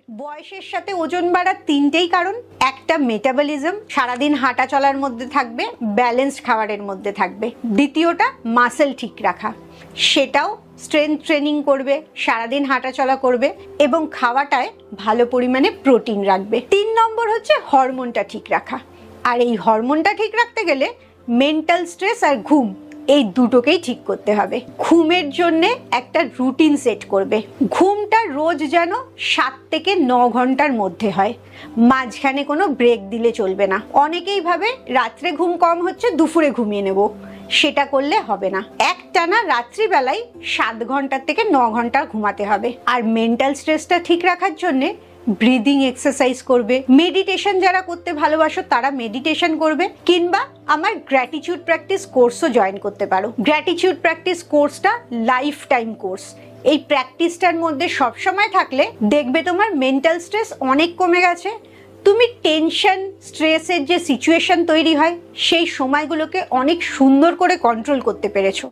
বয়সের সাথে ওজন বাড়ার তিনটেই কারণ। একটা মেটাবলিজম, সারাদিন হাঁটা চলার মধ্যে থাকবে, ব্যালেন্সড খাবারের মধ্যে থাকবে। দ্বিতীয়টা মাসেল ঠিক রাখা, সেটাও স্ট্রেংথ ট্রেনিং করবে, সারাদিন হাঁটা চলা করবে এবং খাওয়াটায় ভালো পরিমাণে প্রোটিন রাখবে। 3 নম্বর হচ্ছে হরমোনটা ঠিক রাখা। আর এই হরমোনটা ঠিক রাখতে গেলে মেন্টাল স্ট্রেস আর ঘুম এই দুটোকেই ঠিক করতে হবে। ঘুমের জন্যে একটা রুটিন সেট করবে। ঘুমটা রোজ যেন 7 থেকে 9 ঘন্টার মধ্যে হয়, মাঝখানে কোনো ব্রেক দিলে চলবে না। অনেকেই ভাবে রাত্রে ঘুম কম হচ্ছে, দুপুরে ঘুমিয়ে নেব, সেটা করলে হবে না। একটানা রাত্রিবেলায় 7 ঘন্টার থেকে 9 ঘন্টা ঘুমাতে হবে। আর মেন্টাল স্ট্রেসটা ঠিক রাখার জন্যে ব্রিদিং এক্সারসাইজ করবে। মেডিটেশন যারা করতে ভালোবাসো তারা মেডিটেশন করবে, কিংবা আমার গ্র্যাটিটিউড প্র্যাকটিস কোর্সও জয়েন করতে পারো। গ্র্যাটিটিউড প্র্যাকটিস কোর্সটা লাইফ টাইম কোর্স। এই প্র্যাকটিসটার মধ্যে সবসময় থাকলে দেখবে তোমার মেন্টাল স্ট্রেস অনেক কমে গেছে। তুমি টেনশন স্ট্রেসের যে সিচুয়েশন তৈরি হয় সেই সময়গুলোকে অনেক সুন্দর করে কন্ট্রোল করতে পেরেছো।